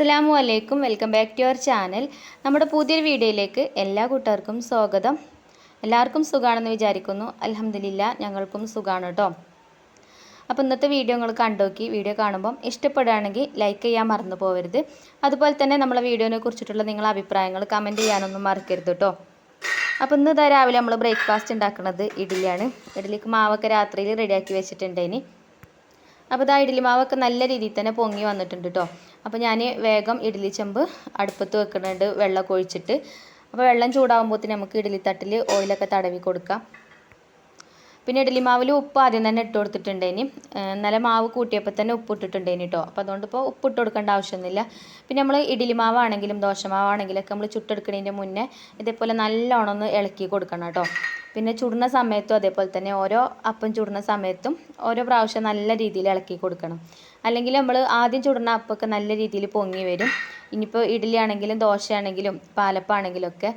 അസ്സലാമു അലൈക്കും. Welcome back to our channel. നമ്മുടെ പുതിയൊരു വീഡിയോയിലേക്ക് എല്ലാ കൂട്ടുകാർക്കും സ്വാഗതം. എല്ലാവർക്കും സുഖമാണെന്ന് വിചാരിക്കുന്നു. അൽഹംദുലില്ലാ ഞങ്ങൾക്കും സുഖമാണ് കേട്ടോ. അപ്പോൾ ഇന്നത്തെ വീഡിയോ നിങ്ങൾ കണ്ടോക്കി. വീഡിയോ കാണുമ്പം ഇഷ്ടപ്പെടുകയാണെങ്കിൽ ലൈക്ക് ചെയ്യാൻ മറന്നു പോകരുത്. അതുപോലെ തന്നെ നമ്മളെ വീഡിയോനെ കുറിച്ചിട്ടുള്ള നിങ്ങളുടെ അഭിപ്രായങ്ങൾ കമൻറ്റ് ചെയ്യാനൊന്നും മറക്കരുത് കേട്ടോ. അപ്പോൾ ഇന്ന് രാവിലെ നമ്മൾ ബ്രേക്ക്ഫാസ്റ്റ് ഉണ്ടാക്കുന്നത് ഇഡ്ഡലിയാണ്. ഇഡ്ഡലിക്ക് മാവൊക്കെ രാത്രിയിൽ റെഡിയാക്കി വെച്ചിട്ടുണ്ടേനി. അപ്പോൾ ഇതാ ഇഡ്ഡലി മാവൊക്കെ നല്ല രീതിയിൽ തന്നെ പൊങ്ങി വന്നിട്ടുണ്ട് കേട്ടോ. അപ്പോൾ ഞാൻ വേഗം ഇഡ്ഡലി ചെമ്പ് അടുപ്പത്ത് വെക്കുന്നുണ്ട്, വെള്ളമൊക്കെ ഒഴിച്ചിട്ട്. അപ്പോൾ വെള്ളം ചൂടാകുമ്പോഴത്തേന് നമുക്ക് ഇഡ്ഡലി തട്ടിൽ ഓയിലൊക്കെ തടവി കൊടുക്കാം. പിന്നെ ഇഡ്ഡലി മാവിൽ ഉപ്പ് ആദ്യം തന്നെ ഇട്ട് കൊടുത്തിട്ടുണ്ടേനി. ഇന്നലെ മാവ് കൂട്ടിയപ്പോൾ തന്നെ ഉപ്പ് ഇട്ടിട്ടുണ്ടേനി കേട്ടോ. അപ്പോൾ അതുകൊണ്ട് ഇപ്പോൾ ഉപ്പ് ഇട്ട് കൊടുക്കേണ്ട ആവശ്യമൊന്നുമില്ല. പിന്നെ നമ്മൾ ഇഡ്ഡലി മാവാണെങ്കിലും ദോശമാവാണെങ്കിലൊക്കെ നമ്മൾ ചുട്ടെടുക്കുന്നതിൻ്റെ മുന്നേ ഇതേപോലെ നല്ലോണം ഒന്ന് ഇളക്കി കൊടുക്കണം കേട്ടോ. പിന്നെ ചുടുന്ന സമയത്തും അതേപോലെ തന്നെ ഓരോ അപ്പം ചുടുന്ന സമയത്തും ഓരോ പ്രാവശ്യം നല്ല രീതിയിൽ ഇളക്കി കൊടുക്കണം. അല്ലെങ്കിൽ നമ്മൾ ആദ്യം ചുടുന്ന അപ്പമൊക്കെ നല്ല രീതിയിൽ പൊങ്ങി വരും. ഇനിയിപ്പോൾ ഇഡ്ഡലി ആണെങ്കിലും ദോശയാണെങ്കിലും പാലപ്പാണെങ്കിലും ഒക്കെ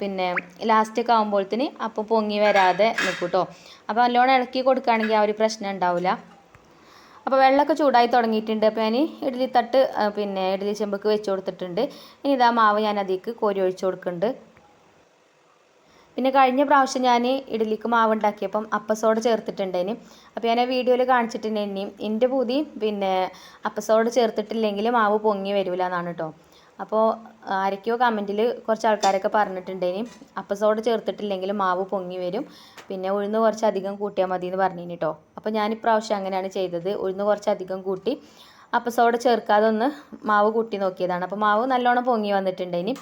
പിന്നെ ലാസ്റ്റൊക്കെ ആകുമ്പോഴത്തേന് അപ്പം പൊങ്ങി വരാതെ നിൽക്കും കേട്ടോ. അപ്പോൾ നല്ലോണം ഇളക്കി കൊടുക്കുകയാണെങ്കിൽ ആ ഒരു പ്രശ്നം ഉണ്ടാവില്ല. അപ്പോൾ വെള്ളമൊക്കെ ചൂടായി തുടങ്ങിയിട്ടുണ്ട്. അപ്പോൾ ഞാൻ ഇഡ്ഡലി തട്ട് ഇഡ്ഡലി ചെമ്പക്ക് വെച്ച് കൊടുത്തിട്ടുണ്ട്. ഇനി ഇതാ മാവ് ഞാൻ അതിലേക്ക് കോരി ഒഴിച്ച് കൊടുക്കുന്നുണ്ട്. പിന്നെ കഴിഞ്ഞ പ്രാവശ്യം ഞാൻ ഇഡ്ഡലിക്ക് മാവ് ഉണ്ടാക്കിയപ്പം അപ്പസോഡ ചേർത്തിട്ടുണ്ടേന്. അപ്പോൾ ഞാൻ വീഡിയോയിൽ കാണിച്ചിട്ടുണ്ടെങ്കിൽ എൻ്റെ പൂതി അപ്പസോഡ ചേർത്തിട്ടില്ലെങ്കിൽ മാവ് പൊങ്ങി വരില്ല എന്നാണ് കേട്ടോ. അപ്പോൾ ആരൊക്കെയോ കമൻറ്റിൽ കുറച്ച് ആൾക്കാരൊക്കെ പറഞ്ഞിട്ടുണ്ടേനി അപ്പസോഡ ചേർത്തിട്ടില്ലെങ്കിൽ മാവ് പൊങ്ങി വരും, പിന്നെ ഉഴുന്ന് കുറച്ചധികം കൂട്ടിയാൽ മതി എന്ന് പറഞ്ഞിനി കേട്ടോ. അപ്പോൾ ഞാനിപ്രാവശ്യം അങ്ങനെയാണ് ചെയ്തത്. ഉഴുന്ന് കുറച്ചധികം കൂട്ടി അപ്പസോഡ ചേർക്കാതെ ഒന്ന് മാവ് കൂട്ടി നോക്കിയതാണ്. അപ്പോൾ മാവ് നല്ലോണം പൊങ്ങി വന്നിട്ടുണ്ടേനി.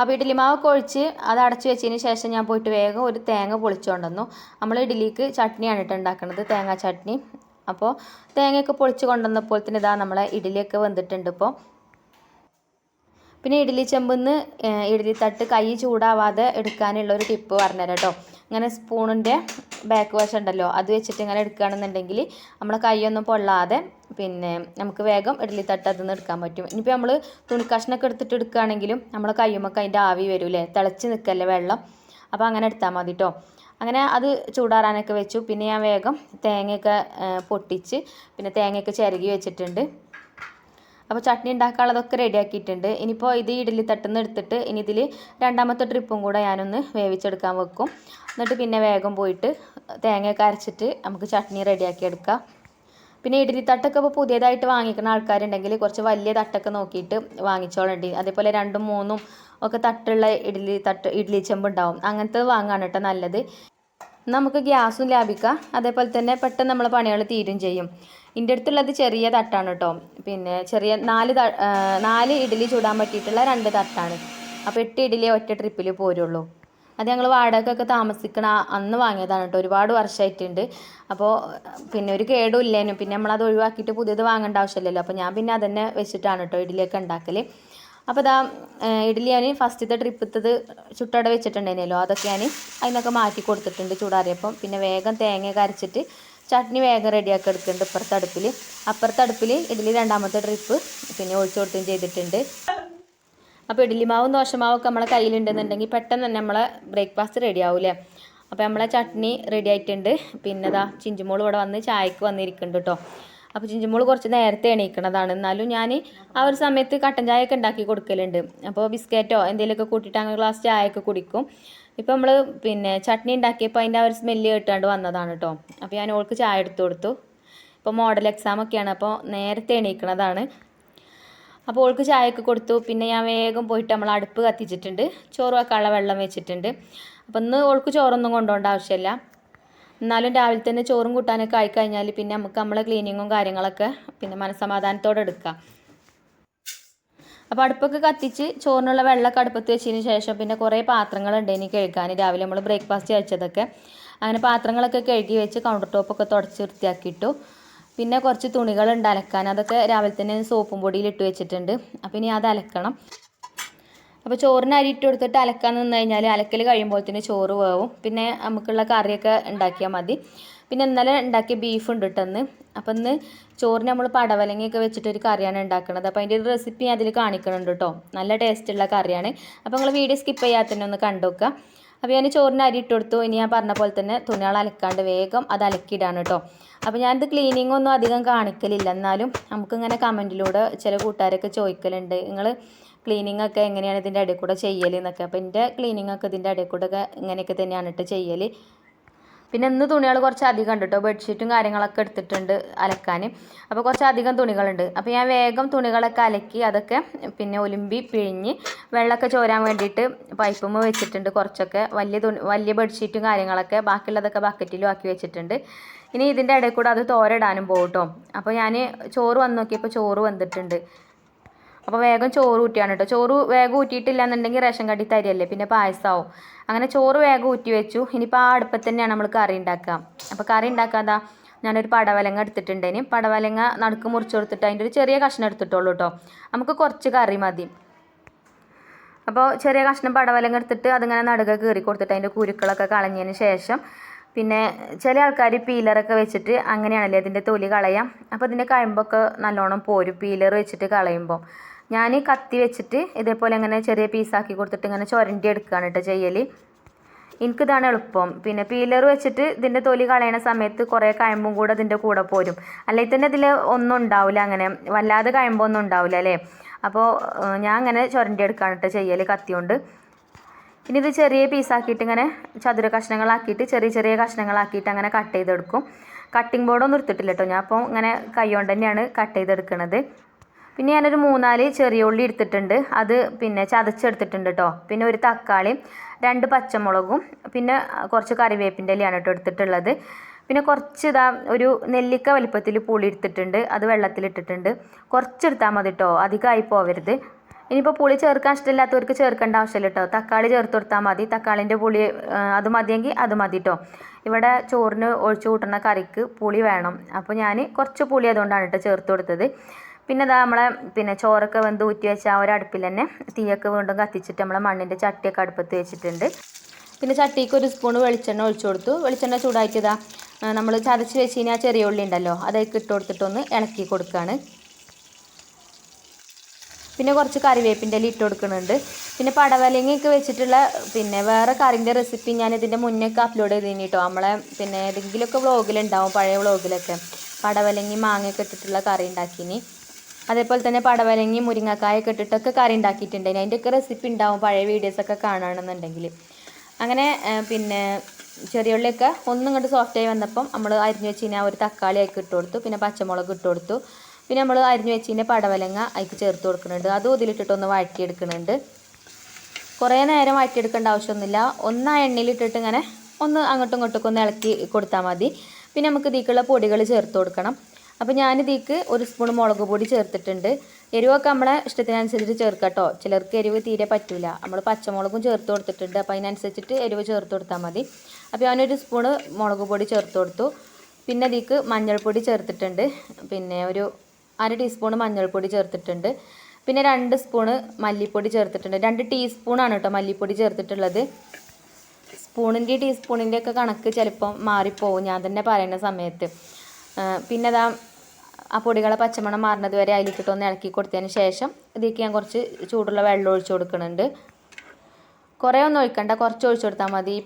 അപ്പോൾ ഇഡ്ഡലി മാവൊക്കെ ഒഴിച്ച് അത് അടച്ചു വെച്ചതിന് ശേഷം ഞാൻ പോയിട്ട് വേഗം ഒരു തേങ്ങ പൊളിച്ചുകൊണ്ടുവന്നു. നമ്മൾ ഇഡ്ഡലിക്ക് ചട്നിയാണ് കേട്ടോ ഉണ്ടാക്കുന്നത്, തേങ്ങാ ചട്നി. അപ്പോൾ തേങ്ങയൊക്കെ പൊളിച്ച് കൊണ്ടുവന്നപ്പോൾ തന്നെ ഇതാ നമ്മളെ ഇഡ്ഡലിയൊക്കെ വെന്തിട്ടുണ്ട് ഇപ്പോൾ. പിന്നെ ഇഡ്ഡലി ചെമ്പിന്ന് ഇഡ്ഡലി തട്ട് കൈ ചൂടാവാതെ എടുക്കാനുള്ള ഒരു ടിപ്പ് പറഞ്ഞുതരാം കേട്ടോ. ഇങ്ങനെ സ്പൂണിൻ്റെ ബാക്ക് വശം ഉണ്ടല്ലോ, അത് വെച്ചിട്ട് ഇങ്ങനെ എടുക്കുകയാണെന്നുണ്ടെങ്കിൽ നമ്മളെ കൈയൊന്നും പൊള്ളാതെ നമുക്ക് വേഗം ഇഡ്ഡലി തട്ട് അതിൽ നിന്ന് എടുക്കാൻ പറ്റും. ഇനിയിപ്പോൾ നമ്മൾ തുണിക്കഷ്ണമൊക്കെ എടുത്തിട്ട് എടുക്കുകയാണെങ്കിലും നമ്മളെ കയ്യുമൊക്കെ അതിൻ്റെ ആവി വരില്ലേ, തിളച്ച് നിൽക്കല്ലേ വെള്ളം. അപ്പോൾ അങ്ങനെ എടുത്താൽ മതി കേട്ടോ. അങ്ങനെ അത് ചൂടാറാനൊക്കെ വെച്ചു. പിന്നെ ഞാൻ വേഗം തേങ്ങയൊക്കെ പൊട്ടിച്ച് തേങ്ങയൊക്കെ ചിരകി വെച്ചിട്ടുണ്ട്. അപ്പോൾ ചട്നി ഉണ്ടാക്കാനുള്ളതൊക്കെ റെഡിയാക്കിയിട്ടുണ്ട്. ഇനിയിപ്പോൾ ഇത് ഇഡ്ഡലി തട്ടുന്ന എടുത്തിട്ട് ഇനി ഇതിൽ രണ്ടാമത്തെ ട്രിപ്പും കൂടെ ഞാനൊന്ന് വേവിച്ചെടുക്കാൻ വെക്കും. എന്നിട്ട് പിന്നെ വേഗം പോയിട്ട് തേങ്ങയൊക്കെ അരച്ചിട്ട് നമുക്ക് ചട്നി റെഡിയാക്കി എടുക്കാം. പിന്നെ ഇഡ്ഡലി തട്ടൊക്കെ ഇപ്പോൾ പുതിയതായിട്ട് വാങ്ങിക്കുന്ന ആൾക്കാരുണ്ടെങ്കിൽ കുറച്ച് വലിയ തട്ടൊക്കെ നോക്കിയിട്ട് വാങ്ങിച്ചോളണ്ടി. അതേപോലെ 2ഉം 3ഉം ഒക്കെ തട്ടുള്ള ഇഡ്ഡലി ചെമ്പ് ഉണ്ടാവും, അങ്ങനത്തെ വാങ്ങാണ് കേട്ടോ നല്ലത്. നമുക്ക് ഗ്യാസും ലാഭിക്കാം, അതേപോലെ തന്നെ പെട്ടെന്ന് നമ്മളെ പണികൾ തീരും ചെയ്യും. എൻ്റെ അടുത്തുള്ളത് ചെറിയ തട്ടാണ് കേട്ടോ. ചെറിയ 4 ഇഡ്ഡലി ചൂടാൻ പറ്റിയിട്ടുള്ള 2 തട്ടാണ്. അപ്പോൾ 8 ഇഡ്ഡലിയെ ഒറ്റ ട്രിപ്പിൽ പോരുള്ളൂ. അത് ഞങ്ങൾ വാടകയ്ക്കൊക്കെ താമസിക്കണ അന്ന് വാങ്ങിയതാണ് കേട്ടോ. ഒരുപാട് വർഷമായിട്ടുണ്ട്. അപ്പോൾ ഒരു കേടും ഇല്ലേനും. പിന്നെ നമ്മളത് ഒഴിവാക്കിയിട്ട് പുതിയത് വാങ്ങേണ്ട ആവശ്യമില്ലല്ലോ. അപ്പോൾ ഞാൻ അതന്നെ വെച്ചിട്ടാണ് കേട്ടോ ഇഡ്ഡലിയൊക്കെ ഉണ്ടാക്കൽ. അപ്പോൾ ഇതാ ഇഡ്ഡലി ഞാൻ ഫസ്റ്റത്തെ ട്രിപ്പത്തത് ചുട്ടട വെച്ചിട്ടുണ്ടായിരുന്നല്ലോ, അതൊക്കെ ഞാൻ അതിനൊക്കെ മാറ്റി കൊടുത്തിട്ടുണ്ട് ചൂടാറിയപ്പം. പിന്നെ വേഗം തേങ്ങയൊക്കെ അരച്ചിട്ട് ചട്നി വേഗം റെഡിയാക്കി എടുക്കുന്നുണ്ട് അപ്പുറത്തെ അടുപ്പിൽ ഇഡ്ഡലി രണ്ടാമത്തെ ട്രിപ്പ് ഒഴിച്ചു കൊടുക്കുകയും ചെയ്തിട്ടുണ്ട്. അപ്പോൾ ഇഡ്ഡലി മാവും ദോശമാവും ഒക്കെ നമ്മളെ കയ്യിലുണ്ടെന്നുണ്ടെങ്കിൽ പെട്ടെന്ന് തന്നെ നമ്മളെ ബ്രേക്ക്ഫാസ്റ്റ് റെഡി ആവില്ലേ. അപ്പോൾ നമ്മളെ ചട്നി റെഡി ആയിട്ടുണ്ട്. പിന്നെ ഇതാ ചിഞ്ചുമോൾ ഇവിടെ വന്ന് ചായക്ക് വന്നിരിക്കുന്നുണ്ട് കേട്ടോ. അപ്പോൾ ചിഞ്ചുമോൾ കുറച്ച് നേരത്തെ എണീക്കണതാണ്. എന്നാലും ഞാൻ ആ ഒരു സമയത്ത് കട്ടൻ ചായയൊക്കെ ഉണ്ടാക്കി കൊടുക്കലുണ്ട്. അപ്പോൾ ബിസ്ക്കറ്റോ എന്തെങ്കിലുമൊക്കെ കൂട്ടിയിട്ട് അങ്ങനെ ഗ്ലാസ് ചായയൊക്കെ കുടിക്കും. ഇപ്പോൾ നമ്മൾ ചട്നി ഉണ്ടാക്കിയപ്പോൾ അതിൻ്റെ ആ ഒരു സ്മെല്ല് കേട്ടാണ്ട് വന്നതാണ് കേട്ടോ. അപ്പോൾ ഞാൻ ഓൾക്ക് ചായ എടുത്തു കൊടുത്തു. ഇപ്പോൾ മോഡൽ എക്സാമൊക്കെയാണ്, അപ്പോൾ നേരത്തെ എണീക്കണതാണ്. അപ്പോൾ ഓൾക്ക് ചായയൊക്കെ കൊടുത്തു. പിന്നെ ഞാൻ വേഗം പോയിട്ട് നമ്മൾ അടുപ്പ് കത്തിച്ചിട്ടുണ്ട്, ചോറ് വെക്കാനുള്ള വെള്ളം വെച്ചിട്ടുണ്ട്. അപ്പോൾ ഇന്ന് ഓൾക്ക് ചോറൊന്നും കൊണ്ടുപോകേണ്ട ആവശ്യമില്ല. എന്നാലും രാവിലെ തന്നെ ചോറും കൂട്ടാനൊക്കെ ആയിക്കഴിഞ്ഞാൽ പിന്നെ നമുക്ക് നമ്മളെ ക്ലീനിങ്ങും കാര്യങ്ങളൊക്കെ മനസ്സമാധാനത്തോടെ എടുക്കാം. അപ്പോൾ അടുപ്പൊക്കെ കത്തിച്ച് ചോറിനുള്ള വെള്ളമൊക്കെ അടുപ്പത്ത് വെച്ചതിന് ശേഷം പിന്നെ കുറേ പാത്രങ്ങളുണ്ട് എനിക്ക് കഴുകാൻ. രാവിലെ നമ്മൾ ബ്രേക്ക്ഫാസ്റ്റ് കഴിച്ചതൊക്കെ അങ്ങനെ പാത്രങ്ങളൊക്കെ കഴുകി വെച്ച് കൗണ്ടർ ടോപ്പൊക്കെ തുടച്ച് വൃത്തിയാക്കിയിട്ടു. പിന്നെ കുറച്ച് തുണികളുണ്ട് അലക്കാൻ, അതൊക്കെ രാവിലെ തന്നെ സോപ്പും പൊടിയിൽ ഇട്ട് വെച്ചിട്ടുണ്ട്. അപ്പോൾ ഇനി അത് അലക്കണം. അപ്പോൾ ചോറിന് അരി ഇട്ട് കൊടുത്തിട്ട് അലക്കാൻ നിന്ന് കഴിഞ്ഞാൽ അലക്കൽ കഴിയുമ്പോഴത്തേന് ചോറ് വേവും. പിന്നെ നമുക്കുള്ള കറിയൊക്കെ ഉണ്ടാക്കിയാൽ മതി. പിന്നെ ഇന്നലെ ഉണ്ടാക്കിയ ബീഫ് ഉണ്ട് കേട്ടെന്ന്. അപ്പം ഇന്ന് ചോറിന് നമ്മൾ പടവലങ്ങയൊക്കെ വെച്ചിട്ടൊരു കറിയാണ് ഉണ്ടാക്കുന്നത്. അപ്പോൾ അതിൻ്റെ ഒരു റെസിപ്പി അതിൽ കാണിക്കുന്നുണ്ട് കേട്ടോ. നല്ല ടേസ്റ്റുള്ള കറിയാണ്. അപ്പോൾ നിങ്ങൾ വീഡിയോ സ്കിപ്പ് ചെയ്യാതെ തന്നെ ഒന്ന് കണ്ടു നോക്കുക. അപ്പോൾ ഞാൻ ചോറിന് അരി ഇട്ട് കൊടുത്തു. ഇനി ഞാൻ പറഞ്ഞ പോലെ തന്നെ തുണികൾ അലക്കാണ്ട് വേഗം അത് അലക്കിയിടാണ് കേട്ടോ. അപ്പോൾ ഞാനിത് ക്ലീനിങ് ഒന്നും അധികം കാണിക്കലില്ല, എന്നാലും നമുക്കിങ്ങനെ കമൻറ്റിലൂടെ ചില കൂട്ടുകാരൊക്കെ ചോദിക്കലുണ്ട്, നിങ്ങൾ ക്ലീനിങ് ഒക്കെ എങ്ങനെയാണ് ഇതിൻ്റെ ഇടയിൽ കൂടെ ചെയ്യൽ എന്നൊക്കെ. അപ്പോൾ എൻ്റെ ക്ലീനിങ് ഒക്കെ ഇതിൻ്റെ ഇടയിൽ കൂടെ ഒക്കെ ഇങ്ങനെയൊക്കെ തന്നെയാണ് കേട്ടോ ചെയ്യൽ. പിന്നെ ഇന്ന് തുണികൾ കുറച്ച് അധികം ഉണ്ട് കേട്ടോ, ബെഡ്ഷീറ്റും കാര്യങ്ങളൊക്കെ എടുത്തിട്ടുണ്ട് അലക്കാൻ. അപ്പോൾ കുറച്ച് അധികം തുണികളുണ്ട്. അപ്പോൾ ഞാൻ വേഗം തുണികളൊക്കെ അലക്കി അതൊക്കെ പിന്നെ ഒലുമ്പി പിഴിഞ്ഞ് വെള്ളമൊക്കെ ചോരാൻ വേണ്ടിയിട്ട് പൈപ്പുമ്മ വെച്ചിട്ടുണ്ട്. കുറച്ചൊക്കെ വലിയ ബെഡ്ഷീറ്റും കാര്യങ്ങളൊക്കെ, ബാക്കിയുള്ളതൊക്കെ ബക്കറ്റിലും ആക്കി വെച്ചിട്ടുണ്ട്. ഇനി ഇതിൻ്റെ ഇടയിൽ കൂടെ അത് തോരയിടാനും പോകും കേട്ടോ. അപ്പോൾ ഞാൻ ചോറ് വന്ന് നോക്കിയപ്പോൾ ചോറ് വന്നിട്ടുണ്ട്. അപ്പോൾ വേഗം ചോറ് ഊറ്റിയാണ് കേട്ടോ. ചോറ് വേഗം ഊറ്റിയിട്ടില്ല എന്നുണ്ടെങ്കിൽ റേഷൻ കടി തരിയല്ലേ, പിന്നെ പായസമാവും. അങ്ങനെ ചോറ് വേഗം ഊറ്റി വെച്ചു. ഇനിയിപ്പോൾ ആ അടുപ്പത്ത് തന്നെയാണ് നമ്മൾ കറി ഉണ്ടാക്കുക. അപ്പോൾ കറി ഉണ്ടാക്കാതാ ഞാനൊരു പടവലങ്ങ എടുത്തിട്ടുണ്ട്. ഇനി പടവലങ്ങ നടുക്ക് മുറിച്ച് കൊടുത്തിട്ട് അതിൻ്റെ ഒരു ചെറിയ കഷ്ണം എടുത്തിട്ടുള്ളൂ കേട്ടോ. നമുക്ക് കുറച്ച് കറി മതി. അപ്പോൾ ചെറിയ കഷ്ണം പടവലങ്ങ എടുത്തിട്ട് അതിങ്ങനെ നടുക കീറി കൊടുത്തിട്ട് അതിൻ്റെ കുരുക്കളൊക്കെ കളഞ്ഞതിന് ശേഷം പിന്നെ ചില ആൾക്കാർ പീലറൊക്കെ വെച്ചിട്ട് അങ്ങനെയാണല്ലേ അതിൻ്റെ തൊലി കളയാം. അപ്പോൾ ഇതിൻ്റെ കഴമ്പൊക്കെ നല്ലോണം പോരും പീലർ വെച്ചിട്ട് കളയുമ്പോൾ. ഞാൻ കത്തി വെച്ചിട്ട് ഇതേപോലെ ഇങ്ങനെ ചെറിയ പീസാക്കി കൊടുത്തിട്ട് ഇങ്ങനെ ചുരണ്ടി എടുക്കുകയാണ് കേട്ടോ ചെയ്യൽ. എനിക്കിതാണ് എളുപ്പം. പിന്നെ പീലർ വെച്ചിട്ട് ഇതിൻ്റെ തൊലി കളയണ സമയത്ത് കുറേ കഴമ്പും കൂടെ ഇതിൻ്റെ കൂടെ പോരും. അല്ലെങ്കിൽ തന്നെ ഇതിൽ ഒന്നും ഉണ്ടാവില്ല, അങ്ങനെ വല്ലാതെ കഴമ്പൊന്നും ഉണ്ടാവില്ല അല്ലേ. അപ്പോൾ ഞാൻ അങ്ങനെ ചുരണ്ടി എടുക്കുകയാണ് കേട്ടോ ചെയ്യൽ കത്തി കൊണ്ട്. ഇനി ഇത് ചെറിയ പീസാക്കിയിട്ട് ഇങ്ങനെ ചതുര കഷ്ണങ്ങളാക്കിയിട്ട് ചെറിയ ചെറിയ കഷ്ണങ്ങളാക്കിയിട്ട് അങ്ങനെ കട്ട് ചെയ്തെടുക്കും. കട്ടിംഗ് ബോർഡൊന്നും എടുത്തിട്ടില്ല കേട്ടോ, ഞാൻ അപ്പോൾ ഇങ്ങനെ കൈ കൊണ്ട് തന്നെയാണ് കട്ട് ചെയ്തെടുക്കുന്നത്. പിന്നെ ഞാനൊരു 3-4 ചെറിയ ഉള്ളി എടുത്തിട്ടുണ്ട്, അത് പിന്നെ ചതച്ചെടുത്തിട്ടുണ്ട് കേട്ടോ. പിന്നെ ഒരു തക്കാളിയും 2 പച്ചമുളകും പിന്നെ കുറച്ച് കറിവേപ്പിൻ്റെ ഇലയാണ് കേട്ടോ എടുത്തിട്ടുള്ളത്. പിന്നെ കുറച്ച് ഒരു നെല്ലിക്ക വലിപ്പത്തിൽ പുളി എടുത്തിട്ടുണ്ട്, അത് വെള്ളത്തിലിട്ടിട്ടുണ്ട്. കുറച്ചെടുത്താൽ മതി കേട്ടോ, അധികമായി പോവരുത്. ഇനിയിപ്പോൾ പുളി ചേർക്കാൻ ഇഷ്ടമില്ലാത്തവർക്ക് ചേർക്കേണ്ട ആവശ്യമില്ല കേട്ടോ, തക്കാളി ചേർത്ത് കൊടുത്താൽ മതി. തക്കാളിൻ്റെ പുളി അത് മതിയെങ്കിൽ അത് മതി കേട്ടോ. ഇവിടെ ചോറിന് ഒഴിച്ചു കൂട്ടുന്ന കറിക്ക് പുളി വേണം, അപ്പോൾ ഞാൻ കുറച്ച് പുളി അതുകൊണ്ടാണ് കേട്ടോ ചേർത്ത് കൊടുത്തത്. പിന്നെ നമ്മളെ പിന്നെ ചോറൊക്കെ വെന്ത് ഊറ്റി വെച്ച ആ ഒരു അടുപ്പിൽ തന്നെ തീയൊക്കെ വീണ്ടും കത്തിച്ചിട്ട് നമ്മളെ മണ്ണിൻ്റെ ചട്ടിയൊക്കെ അടുപ്പത്ത് വെച്ചിട്ടുണ്ട്. പിന്നെ ചട്ടിക്ക് ഒരു സ്പൂൺ വെളിച്ചെണ്ണ ഒഴിച്ചു കൊടുത്തു. വെളിച്ചെണ്ണ ചൂടാക്കിയതാ നമ്മൾ ചതച്ച് വെച്ച് കഴിഞ്ഞാൽ ചെറിയ ഉള്ളി ഉണ്ടല്ലോ, അതൊക്കെ ഇട്ട് കൊടുത്തിട്ടൊന്ന് ഇളക്കി കൊടുക്കുകയാണ്. പിന്നെ കുറച്ച് കറിവേപ്പിൻ്റെ ഇല ഇട്ട് കൊടുക്കുന്നുണ്ട്. പിന്നെ പടവലങ്ങയൊക്കെ വെച്ചിട്ടുള്ള പിന്നെ വേറെ കറിൻ്റെ റെസിപ്പി ഞാൻ ഇതിൻ്റെ മുന്നേക്ക് അപ്ലോഡ് ചെയ്തിരുന്നു കേട്ടോ. നമ്മളെ പിന്നെ ഏതെങ്കിലുമൊക്കെ വ്ളോഗിലുണ്ടാവും, പഴയ വ്ളോഗിലൊക്കെ പടവലങ്ങി മാങ്ങയൊക്കെ ഇട്ടിട്ടുള്ള കറി ഉണ്ടാക്കിനി. അതേപോലെ തന്നെ പടവലങ്ങി മുരിങ്ങക്കായൊക്കെ ഇട്ടിട്ടൊക്കെ കറി ഉണ്ടാക്കിയിട്ടുണ്ട്. അതിൻ്റെയൊക്കെ റെസിപ്പി ഉണ്ടാവും പഴയ വീഡിയോസൊക്കെ കാണുകയാണെന്നുണ്ടെങ്കിൽ. അങ്ങനെ പിന്നെ ചെറിയ ഉള്ളിയൊക്കെ ഒന്നും ഇങ്ങോട്ട് സോഫ്റ്റായി വന്നപ്പം നമ്മൾ അരിഞ്ഞ് വെച്ച് കഴിഞ്ഞാൽ ഒരു തക്കാളി അതിലേക്ക് ഇട്ട് കൊടുത്തു. പിന്നെ പച്ചമുളക് ഇട്ട് കൊടുത്തു. പിന്നെ നമ്മൾ അരിഞ്ഞ് വെച്ചതിൻ്റെ പടവലങ്ങ അതിലേക്ക് ചേർത്ത് കൊടുക്കുന്നുണ്ട്. അതും ഇതിലിട്ടിട്ടൊന്ന് വഴറ്റിയെടുക്കുന്നുണ്ട്. കുറേ നേരം വഴറ്റിയെടുക്കേണ്ട ആവശ്യമൊന്നുമില്ല, ഒന്ന് ആ എണ്ണയിലിട്ടിട്ട് ഇങ്ങനെ ഒന്ന് അങ്ങോട്ടും ഇങ്ങോട്ടൊക്കെ ഒന്ന് ഇളക്കി കൊടുത്താൽ മതി. പിന്നെ നമുക്ക് ഇതിലേക്കുള്ള പൊടികൾ ചേർത്ത് കൊടുക്കണം. അപ്പോൾ ഞാനിതിലേക്ക് ഒരു സ്പൂൺ മുളക് പൊടി ചേർത്തിട്ടുണ്ട്. എരിവൊക്കെ നമ്മളെ ഇഷ്ടത്തിനനുസരിച്ചിട്ട് ചേർക്കാം കേട്ടോ. ചിലർക്ക് എരിവ് തീരെ പറ്റില്ല. നമ്മൾ പച്ചമുളകും ചേർത്ത് കൊടുത്തിട്ടുണ്ട്, അപ്പോൾ അതിനനുസരിച്ചിട്ട് എരിവ് ചേർത്ത് കൊടുത്താൽ മതി. അപ്പോൾ ഞാനൊരു സ്പൂണ് മുളക് പൊടി ചേർത്ത് കൊടുത്തു. പിന്നെ ഇതിലേക്ക് മഞ്ഞൾപ്പൊടി ചേർത്തിട്ടുണ്ട്. പിന്നെ ഒരു 1/2 ടീസ്പൂൺ മഞ്ഞൾപ്പൊടി ചേർത്തിട്ടുണ്ട്. പിന്നെ 2 സ്പൂണ് മല്ലിപ്പൊടി ചേർത്തിട്ടുണ്ട്. 2 ടീസ്പൂണാണ് കേട്ടോ മല്ലിപ്പൊടി ചേർത്തിട്ടുള്ളത്. സ്പൂണിൻ്റെ ടീസ്പൂണിൻ്റെ ഒക്കെ കണക്ക് ചിലപ്പം മാറിപ്പോവും ഞാൻ തന്നെ പറയുന്ന സമയത്ത്. പിന്നെ ആ പൊടികളെ പച്ചമണം മാറുന്നത് വരെ അതിലിട്ടിട്ടൊന്ന് ഇളക്കി കൊടുത്തതിന് ശേഷം ഇതിലേക്ക് ഞാൻ കുറച്ച് ചൂടുള്ള വെള്ളം ഒഴിച്ചു കൊടുക്കുന്നുണ്ട്. കുറേ ഒന്നും ഒഴിക്കണ്ട, കുറച്ച് ഒഴിച്ചു കൊടുത്താൽ മതി. ഈ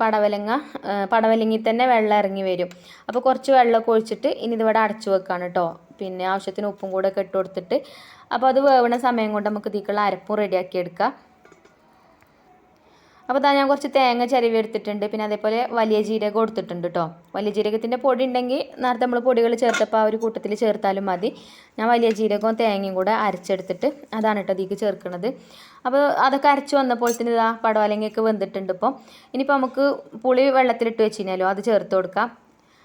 പടവലങ്ങി തന്നെ വെള്ളം ഇറങ്ങി വരും. അപ്പോൾ കുറച്ച് വെള്ളമൊക്കെ ഒഴിച്ചിട്ട് ഇനി ഇതിവിടെ അടച്ചു വെക്കാണ് കേട്ടോ. പിന്നെ ആവശ്യത്തിന് ഉപ്പും കൂടെ ഒക്കെ ഇട്ട് കൊടുത്തിട്ട് അപ്പോൾ അത് വേവണ സമയം കൊണ്ട് നമുക്ക് ഇതിലേക്കുള്ള അരപ്പും റെഡിയാക്കി എടുക്കാം. അപ്പോൾ ഞാൻ കുറച്ച് തേങ്ങ ചിരവി എടുത്തിട്ടുണ്ട്. പിന്നെ അതേപോലെ വലിയ ജീരകം എടുത്തിട്ടുണ്ട് കേട്ടോ. വലിയ ജീരകത്തിൻ്റെ പൊടി ഉണ്ടെങ്കിൽ നേരത്തെ നമ്മൾ പൊടികൾ ചേർത്തപ്പോൾ ആ ഒരു കൂട്ടത്തിൽ ചേർത്താലും മതി. ഞാൻ വലിയ ജീരകവും തേങ്ങയും കൂടെ അരച്ചെടുത്തിട്ട് അതാണ് കേട്ടോ ഇതിലേക്ക് ചേർക്കുന്നത്. അപ്പോൾ അതൊക്കെ അരച്ച് വന്നപ്പോൾ തന്നെ പടവലങ്ങയൊക്കെ വെന്തിട്ടുണ്ട്. ഇനിയിപ്പോൾ നമുക്ക് പുളി വെള്ളത്തിലിട്ട് വെച്ച് കഴിഞ്ഞാലോ അത് ചേർത്ത് കൊടുക്കാം.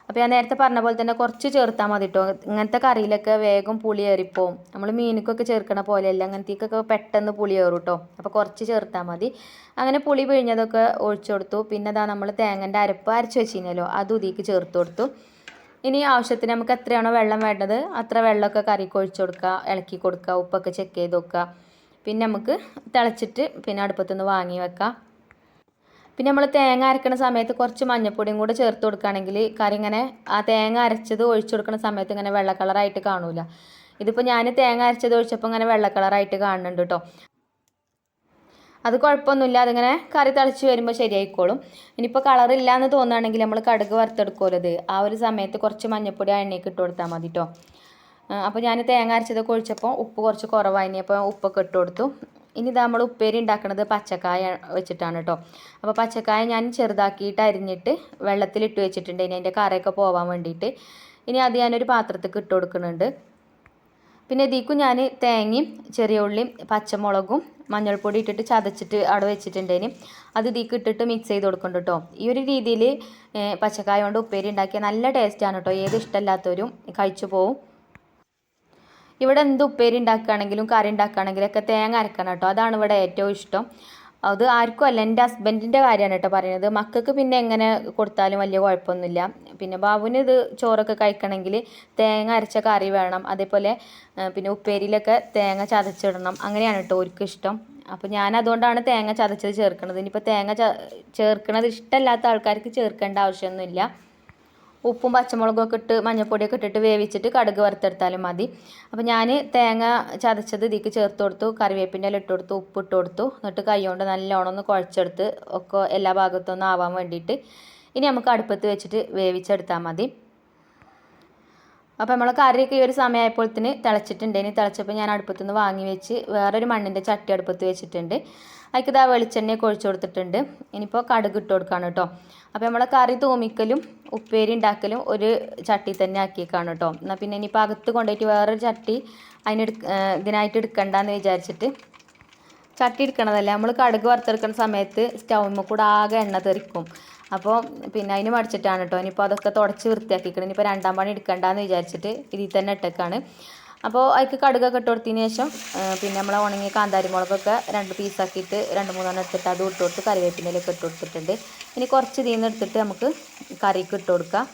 അപ്പോൾ ഞാൻ നേരത്തെ പറഞ്ഞ പോലെ തന്നെ കുറച്ച് ചേർത്താൽ മതി കേട്ടോ. ഇങ്ങനത്തെ കറിയിലൊക്കെ വേഗം പുളി ഏറിപ്പോവും. നമ്മൾ മീനിക്കൊക്കെ ചേർക്കണ പോലെയല്ല, അങ്ങനത്തേക്കൊക്കെ പെട്ടെന്ന് പുളി ഏറും കേട്ടോ. അപ്പോൾ കുറച്ച് ചേർത്താൽ മതി. അങ്ങനെ പുളി പിഴിഞ്ഞതൊക്കെ ഒഴിച്ചു കൊടുത്തു. പിന്നെ നമ്മൾ തേങ്ങൻ്റെ അരപ്പ് അരച്ച് വെച്ച് കഴിഞ്ഞാലോ അതും ഇതിലേക്ക് ചേർത്ത് കൊടുത്തു. ഇനി ആവശ്യത്തിന് നമുക്ക് എത്രയാണോ വെള്ളം വേണ്ടത് അത്ര വെള്ളമൊക്കെ കറിക്ക് ഒഴിച്ചു കൊടുക്കുക, ഇളക്കി കൊടുക്കുക, ഉപ്പൊക്കെ ചെക്ക് ചെയ്ത് വെക്കുക. പിന്നെ നമുക്ക് തിളച്ചിട്ട് പിന്നെ അടുപ്പത്തുനിന്ന് വാങ്ങി വെക്കാം. പിന്നെ നമ്മൾ തേങ്ങ അരക്കുന്ന സമയത്ത് കുറച്ച് മഞ്ഞൾപ്പൊടിയും കൂടെ ചേർത്ത് കൊടുക്കുകയാണെങ്കിൽ കറി ഇങ്ങനെ ആ തേങ്ങ അരച്ചത് ഒഴിച്ചു കൊടുക്കുന്ന സമയത്ത് ഇങ്ങനെ വെള്ള കളറായിട്ട് കാണൂല. ഇതിപ്പോൾ ഞാൻ തേങ്ങ അരച്ചത് ഒഴിച്ചപ്പോൾ ഇങ്ങനെ വെള്ള കളറായിട്ട് കാണുന്നുണ്ട് കേട്ടോ. അത് കുഴപ്പമൊന്നുമില്ല, അതിങ്ങനെ കറി തിളച്ച് വരുമ്പോൾ ശരിയായിക്കോളും. ഇനിയിപ്പോൾ കളറില്ല എന്ന് തോന്നുകയാണെങ്കിൽ നമ്മൾ കടുക് വറുത്തെടുക്കുമല്ലോ, അത് ആ ഒരു സമയത്ത് കുറച്ച് മഞ്ഞൾപ്പൊടി ആ എണ്ണയ്ക്ക് ഇട്ട് കൊടുത്താൽ മതി കേട്ടോ. അപ്പോൾ ഞാൻ തേങ്ങ അരച്ചതൊക്കെ ഒഴിച്ചപ്പോൾ ഉപ്പ് കുറച്ച് കുറവായിനി, അപ്പോൾ ഉപ്പൊക്കെ ഇട്ട് കൊടുത്തു. ഇനി ഇതാ നമ്മൾ ഉപ്പേരി ഉണ്ടാക്കുന്നത് പച്ചക്കായ വെച്ചിട്ടാണ് കേട്ടോ. അപ്പോൾ പച്ചക്കായ ഞാൻ ചെറുതാക്കിയിട്ട് അരിഞ്ഞിട്ട് വെള്ളത്തിലിട്ട് വെച്ചിട്ടുണ്ട്, ഇനി അതിൻ്റെ കറയൊക്കെ പോകാൻ വേണ്ടിയിട്ട്. ഇനി അത് ഞാനൊരു പാത്രത്തേക്ക് ഇട്ട് കൊടുക്കുന്നുണ്ട്. പിന്നെ ഇതിക്കും ഞാൻ തേങ്ങയും ചെറിയ ഉള്ളിയും പച്ചമുളകും മഞ്ഞൾപ്പൊടി ഇട്ടിട്ട് ചതച്ചിട്ട് അവിടെ വെച്ചിട്ടുണ്ടേന്, അത് ഇതിക്ക് ഇട്ടിട്ട് മിക്സ് ചെയ്ത് കൊടുക്കുന്നുണ്ട് കേട്ടോ. ഈ ഒരു രീതിയിൽ പച്ചക്കായ കൊണ്ട് ഉപ്പേരി ഉണ്ടാക്കിയാൽ നല്ല ടേസ്റ്റാണ് കേട്ടോ. ഏത് ഇഷ്ടമല്ലാത്തവരും കഴിച്ചു പോവും. ഇവിടെ എന്ത് ഉപ്പേരി ഉണ്ടാക്കുകയാണെങ്കിലും കറി ഉണ്ടാക്കുകയാണെങ്കിലും ഒക്കെ തേങ്ങ അരക്കണം കേട്ടോ. അതാണ് ഇവിടെ ഏറ്റവും ഇഷ്ടം. അത് ആർക്കും അല്ല, എൻ്റെ ഹസ്ബൻഡിൻ്റെ കാര്യമാണ് കേട്ടോ പറയുന്നത്. മക്കൾക്ക് പിന്നെ എങ്ങനെ കൊടുത്താലും വലിയ കുഴപ്പമൊന്നുമില്ല. പിന്നെ ബാബുവിന് ഇത് ചോറൊക്കെ കഴിക്കണമെങ്കിൽ തേങ്ങ അരച്ച കറി വേണം. അതേപോലെ പിന്നെ ഉപ്പേരിയിലൊക്കെ തേങ്ങ ചതച്ചിടണം, അങ്ങനെയാണ് കേട്ടോ അവർക്ക് ഇഷ്ടം. അപ്പോൾ ഞാൻ അതുകൊണ്ടാണ് തേങ്ങ ചതച്ചത് ചേർക്കുന്നത്. ഇനിയിപ്പോൾ തേങ്ങ ചേർക്കുന്നത് ഇഷ്ടമല്ലാത്ത ആൾക്കാർക്ക് ചേർക്കേണ്ട ആവശ്യമൊന്നുമില്ല. ഉപ്പും പച്ചമുളകൊക്കെ ഇട്ട് മഞ്ഞൾപ്പൊടിയൊക്കെ ഇട്ടിട്ട് വേവിച്ചിട്ട് കടുക് വറുത്തെടുത്താലും മതി. അപ്പോൾ ഞാൻ തേങ്ങ ചതച്ചത് ഇതിക്ക് ചേർത്ത് കൊടുത്തു, കറിവേപ്പിൻ്റെ ഇല ഇട്ട് കൊടുത്തു, ഉപ്പ് ഇട്ട് കൊടുത്തു. എന്നിട്ട് കൈ കൊണ്ട് നല്ലോണം ഒന്ന് കുഴച്ചെടുത്ത് ഒക്കെ എല്ലാ ഭാഗത്തൊന്നും ആവാൻ വേണ്ടിയിട്ട് ഇനി നമുക്ക് അടുപ്പത്ത് വെച്ചിട്ട് വേവിച്ചെടുത്താൽ മതി. അപ്പോൾ നമ്മൾ കറിയൊക്കെ ഈ ഒരു സമയമായപ്പോഴത്തേന് തിളച്ചിട്ടുണ്ടേന്. തിളച്ചപ്പോൾ ഞാൻ അടുപ്പത്തുനിന്ന് വാങ്ങി വെച്ച് വേറൊരു മണ്ണിൻ്റെ ചട്ടി അടുപ്പത്ത് വെച്ചിട്ടുണ്ട്. അതിലേക്ക് ഇതാ വെളിച്ചെണ്ണയൊക്കെ ഒഴിച്ചു കൊടുത്തിട്ടുണ്ട്. ഇനിയിപ്പോൾ കടുക് ഇട്ട് കൊടുക്കുകയാണ് കേട്ടോ. അപ്പോൾ നമ്മളെ കറി തൂമിക്കലും ഉപ്പേരി ഉണ്ടാക്കലും ഒരു ചട്ടി തന്നെ ആക്കിയേക്കാണ് കേട്ടോ. എന്നാൽ പിന്നെ ഇനിയിപ്പോൾ അകത്ത് കൊണ്ടുപോയിട്ട് വേറൊരു ചട്ടി ഇതിനായിട്ട് എടുക്കണ്ടെന്ന് വിചാരിച്ചിട്ട് ചട്ടി എടുക്കണതല്ല, നമ്മൾ കടുക് വറുത്തെടുക്കുന്ന സമയത്ത് സ്റ്റൗമ്മ കൂടെ ആകെ എണ്ണ തെറിക്കും. അപ്പോൾ പിന്നെ അതിന് മടിച്ചിട്ടാണ് കേട്ടോ. ഇനിയിപ്പോൾ അതൊക്കെ തുടച്ച് വൃത്തിയാക്കിക്കണം. ഇനിയിപ്പോൾ രണ്ടാം പണി എടുക്കണ്ടെന്ന് വിചാരിച്ചിട്ട് ഇതിൽ തന്നെ ഇട്ടേക്കാണ്. അപ്പോൾ അതിലേക്ക് കടുകൊക്കെ ഇട്ട് കൊടുത്തതിന് ശേഷം പിന്നെ നമ്മൾ ഉണങ്ങിയ കാന്താരി മുളകൊക്കെ 2 പീസാക്കിയിട്ട് 2-3 എടുത്തിട്ട് അത് ഇട്ട് കൊടുത്ത് കറിവേപ്പിൻ്റെലൊക്കെ ഇട്ട് കൊടുത്തിട്ടുണ്ട്. ഇനി കുറച്ച് ഇതിൽ നിന്ന് എടുത്തിട്ട് നമുക്ക് കറിക്ക് ഇട്ട് കൊടുക്കാം.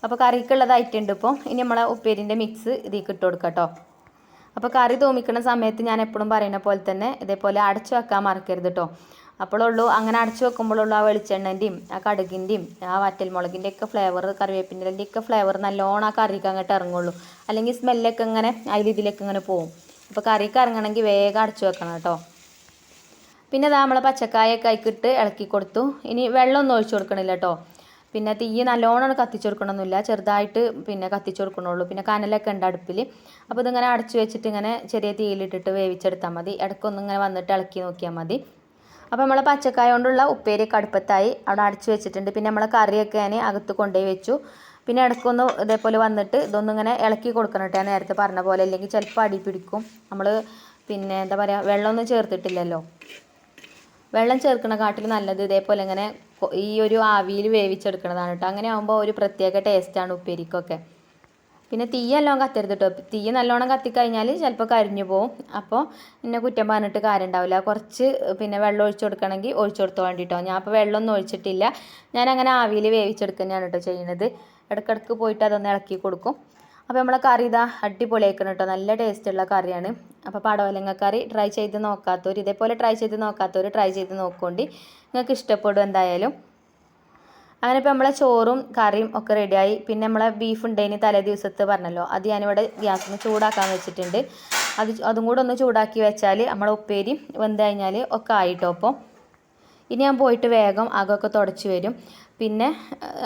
അപ്പോൾ കറിക്കുള്ളതായിട്ടുണ്ട്. ഇപ്പോൾ ഇനി നമ്മളെ ഉപ്പേരിൻ്റെ മിക്സ് ഇതിലേക്ക് ഇട്ട് കൊടുക്കാം കേട്ടോ. അപ്പോൾ കറി തൂമിക്കുന്ന സമയത്ത് ഞാൻ എപ്പോഴും പറയുന്ന പോലെ തന്നെ ഇതേപോലെ അടച്ചു വെക്കാൻ മറക്കരുത് കേട്ടോ. അപ്പോഴുള്ളൂ അങ്ങനെ അടച്ചു വെക്കുമ്പോഴുള്ളൂ ആ വെളിച്ചെണ്ണൻ്റെയും ആ കടുകിൻ്റെയും ആ വറ്റൽമുളകിൻ്റെയൊക്കെ ഫ്ലേവർ കറിവേപ്പിൻ്റെയൊക്കെ ഫ്ലേവർ നല്ലോണം ആ കറിക്ക് അങ്ങോട്ട് ഇറങ്ങുള്ളൂ. അല്ലെങ്കിൽ സ്മെല്ലൊക്കെ ഇങ്ങനെ ഇതിലേക്ക് ഇങ്ങനെ പോവും. അപ്പോൾ കറിക്ക് ഇറങ്ങണമെങ്കിൽ വേഗം അടച്ചു വെക്കണം കേട്ടോ. പിന്നെ അത് നമ്മളെ പച്ചക്കായൊക്കെ ആയിക്കിട്ട് ഇളക്കി കൊടുത്തു. ഇനി വെള്ളമൊന്നും ഒഴിച്ചു കൊടുക്കണില്ല കേട്ടോ. പിന്നെ തീ നല്ലോണം കത്തിച്ചു കൊടുക്കണമെന്നില്ല, ചെറുതായിട്ട് പിന്നെ കത്തിച്ചു കൊടുക്കണുള്ളൂ. പിന്നെ കനലൊക്കെ ഉണ്ട് അടുപ്പിൽ. അപ്പോൾ ഇതിങ്ങനെ അടച്ചു വെച്ചിട്ട് ഇങ്ങനെ ചെറിയ തീയിലിട്ടിട്ട് വേവിച്ചെടുത്താൽ മതി. ഇടയ്ക്കൊന്നും ഇങ്ങനെ വന്നിട്ട് ഇളക്കി നോക്കിയാൽ മതി. അപ്പോൾ നമ്മളെ പച്ചക്കായ കൊണ്ടുള്ള ഉപ്പേരിയൊക്കെ അടുപ്പത്തായി അവിടെ അടച്ചു വെച്ചിട്ടുണ്ട്. പിന്നെ നമ്മളെ കറിയൊക്കെ ഞാൻ അകത്ത് കൊണ്ടുപോയി വെച്ചു. പിന്നെ ഇടയ്ക്കൊന്ന് ഇതേപോലെ വന്നിട്ട് ഇതൊന്നും ഇങ്ങനെ ഇളക്കി കൊടുക്കണം കേട്ടോ, ഞാൻ നേരത്തെ പറഞ്ഞ പോലെ. അല്ലെങ്കിൽ ചിലപ്പോൾ അടി പിടിക്കും. നമ്മൾ പിന്നെ എന്താ പറയുക, വെള്ളമൊന്നും ചേർത്തിട്ടില്ലല്ലോ. വെള്ളം ചേർക്കണ കാട്ടിൽ നല്ലത് ഇതേപോലെ ഇങ്ങനെ ഈ ഒരു ആവിയിൽ വേവിച്ചെടുക്കുന്നതാണ് കേട്ടോ. അങ്ങനെ ആകുമ്പോൾ ഒരു പ്രത്യേക ടേസ്റ്റാണ് ഉപ്പേരിക്കൊക്കെ. പിന്നെ തീ നല്ലോണം കത്തരുത് കേട്ടോ. തീ നല്ലോണം കത്തിക്കഴിഞ്ഞാൽ ചിലപ്പോൾ കരിഞ്ഞു പോവും. അപ്പോൾ പിന്നെ കുറ്റം പറഞ്ഞിട്ട് കാര്യം ഉണ്ടാവില്ല. കുറച്ച് പിന്നെ വെള്ളം ഒഴിച്ചു കൊടുക്കണമെങ്കിൽ ഒഴിച്ചു കൊടുത്താൽ വേണ്ടിയിട്ടോ. ഞാൻ അപ്പോൾ വെള്ളമൊന്നും ഒഴിച്ചിട്ടില്ല, ഞാൻ അങ്ങനെ ആവിയിൽ വേവിച്ചെടുക്കുന്നതാണ് കേട്ടോ ചെയ്യുന്നത്. ഇടയ്ക്കിടയ്ക്ക് പോയിട്ട് അതൊന്ന് ഇളക്കി കൊടുക്കും. അപ്പോൾ നമ്മളെ കറി ഇതാ അടിപൊളിയാക്കണം കേട്ടോ. നല്ല ടേസ്റ്റുള്ള കറിയാണ്. അപ്പോൾ പടവലങ്ങ കറി ട്രൈ ചെയ്ത് നോക്കാത്തവർ, ഇതേപോലെ ട്രൈ ചെയ്ത് നോക്കാത്തവർ ട്രൈ ചെയ്ത് നോക്കുകൊണ്ട് നിങ്ങൾക്ക് ഇഷ്ടപ്പെടും എന്തായാലും. അങ്ങനെ ഇപ്പോൾ നമ്മളെ ചോറും കറിയും ഒക്കെ റെഡിയായി. പിന്നെ നമ്മളെ ബീഫ് ഉണ്ടായിന് തലേ ദിവസത്തെ പറഞ്ഞല്ലോ, അത് ഞാനിവിടെ ഗ്യാസിൽ ചൂടാക്കാൻ വെച്ചിട്ടുണ്ട്. അതും കൂടെ ഒന്ന് ചൂടാക്കി വെച്ചാൽ നമ്മളെ ഉപ്പേരി വെന്ത് കഴിഞ്ഞാൽ ഒക്കെ ആയിട്ടോ. അപ്പോൾ ഇനി ഞാൻ പോയിട്ട് വേഗം അകമൊക്കെ തുടച്ച് വരും. പിന്നെ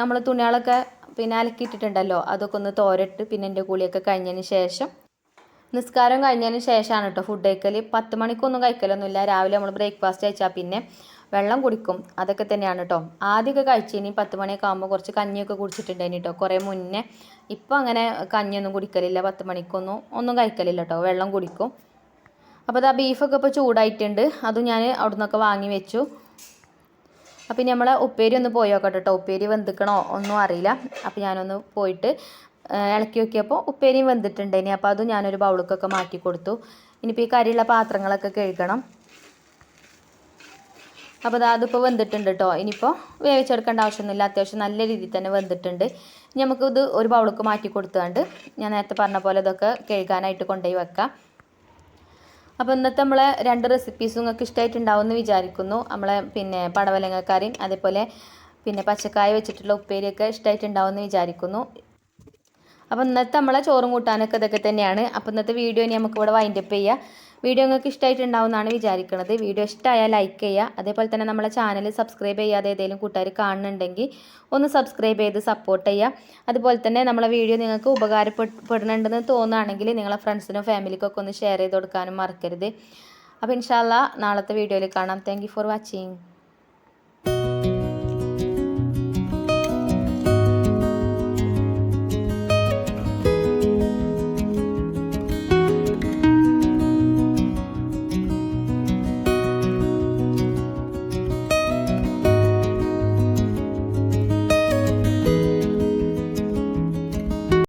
നമ്മൾ തുണികളൊക്കെ പിന്നെ അലക്കിയിട്ടിട്ടുണ്ടല്ലോ, അതൊക്കെ ഒന്ന് തോരട്ട് പിന്നെ എൻ്റെ കുളിയൊക്കെ കഴിഞ്ഞതിന് ശേഷം നിസ്കാരം കഴിഞ്ഞതിന് ശേഷമാണ് കേട്ടോ ഫുഡ് കഴിക്കൽ. 10 മണിക്കൊന്നും കഴിക്കലൊന്നുമില്ല. രാവിലെ നമ്മൾ ബ്രേക്ക്ഫാസ്റ്റ് കഴിച്ചാൽ പിന്നെ വെള്ളം കുടിക്കും, അതൊക്കെ തന്നെയാണ് കേട്ടോ. ആദ്യമൊക്കെ കഴിച്ചിനി 10 മണിയൊക്കെ ആകുമ്പോൾ കുറച്ച് കഞ്ഞിയൊക്കെ കുടിച്ചിട്ടുണ്ടായിന് കേട്ടോ കുറേ മുന്നേ. ഇപ്പോൾ അങ്ങനെ കഞ്ഞിയൊന്നും കുടിക്കലില്ല, 10 മണിക്കൊന്നും കഴിക്കലില്ല കേട്ടോ, വെള്ളം കുടിക്കും. അപ്പോൾ അത് ആ ബീഫൊക്കെ ഇപ്പോൾ ചൂടായിട്ടുണ്ട്, അതും ഞാൻ അവിടെ നിന്നൊക്കെ വാങ്ങി വെച്ചു. അപ്പോൾ ഇനി നമ്മളെ ഉപ്പേരി ഒന്ന് പോയി നോക്കട്ടെ കേട്ടോ. ഉപ്പേരി വെന്തിക്കണോ ഒന്നും അറിയില്ല. അപ്പോൾ ഞാനൊന്ന് പോയിട്ട് ഇളക്കി നോക്കിയപ്പോൾ ഉപ്പേരിയും വെന്തിട്ടുണ്ട്. ഇനി അപ്പോൾ അതും ഞാനൊരു ബൗളിക്കൊക്കെ മാറ്റി കൊടുത്തു. ഇനിയിപ്പോൾ ഈ കരിയുള്ള പാത്രങ്ങളൊക്കെ കഴുകണം. അപ്പോൾ അതിപ്പോൾ വെന്തിട്ടുണ്ട് കേട്ടോ. ഇനിയിപ്പോൾ വേവിച്ചെടുക്കേണ്ട ആവശ്യമൊന്നുമില്ല, അത്യാവശ്യം നല്ല രീതിയിൽ തന്നെ വെന്തിട്ടുണ്ട്. ഇനി നമുക്കിത് ഒരു ബൗളിക്ക് മാറ്റി കൊടുത്തുകൊണ്ട് ഞാൻ നേരത്തെ പറഞ്ഞ പോലെ ഇതൊക്കെ കഴുകാനായിട്ട് കൊണ്ടുപോയി വെക്കാം. അപ്പോൾ ഇന്നത്തെ നമ്മളെ 2 റെസിപ്പീസും നിങ്ങൾക്ക് ഇഷ്ടമായിട്ടുണ്ടാവും എന്ന് വിചാരിക്കുന്നു. നമ്മളെ പിന്നെ പടവലങ്ങക്കറിയും അതേപോലെ പിന്നെ പച്ചക്കായ വെച്ചിട്ടുള്ള ഉപ്പേരിയൊക്കെ ഇഷ്ടമായിട്ടുണ്ടാവുമെന്ന് വിചാരിക്കുന്നു. അപ്പോൾ ഇന്നത്തെ നമ്മളെ ചോറും കൂട്ടാനൊക്കെ ഇതൊക്കെ തന്നെയാണ്. അപ്പോൾ ഇന്നത്തെ വീഡിയോ ഇനി നമുക്ക് ഇവിടെ വൈൻഡപ്പ് ചെയ്യാം. വീഡിയോ നിങ്ങൾക്ക് ഇഷ്ടമായിട്ടുണ്ടാവുമെന്നാണ് വിചാരിക്കുന്നത്. വീഡിയോ ഇഷ്ടമായാൽ ലൈക്ക് ചെയ്യുക. അതേപോലെ തന്നെ നമ്മളെ ചാനൽ സബ്സ്ക്രൈബ് ചെയ്യാതെ ഏതെങ്കിലും കൂട്ടുകാർ കാണുന്നുണ്ടെങ്കിൽ ഒന്ന് സബ്സ്ക്രൈബ് ചെയ്ത് സപ്പോർട്ട് ചെയ്യുക. അതുപോലെ തന്നെ നമ്മളെ വീഡിയോ നിങ്ങൾക്ക് ഉപകാരപ്പെടുന്നുണ്ടെന്ന് തോന്നുകയാണെങ്കിൽ നിങ്ങളെ ഫ്രണ്ട്സിനും ഫാമിലിക്കൊക്കെ ഒന്ന് ഷെയർ ചെയ്ത് കൊടുക്കാനും മറക്കരുത്. അപ്പോൾ ഇൻഷാ അല്ലാഹ് നാളത്തെ വീഡിയോയിൽ കാണാം. Thank you for watching.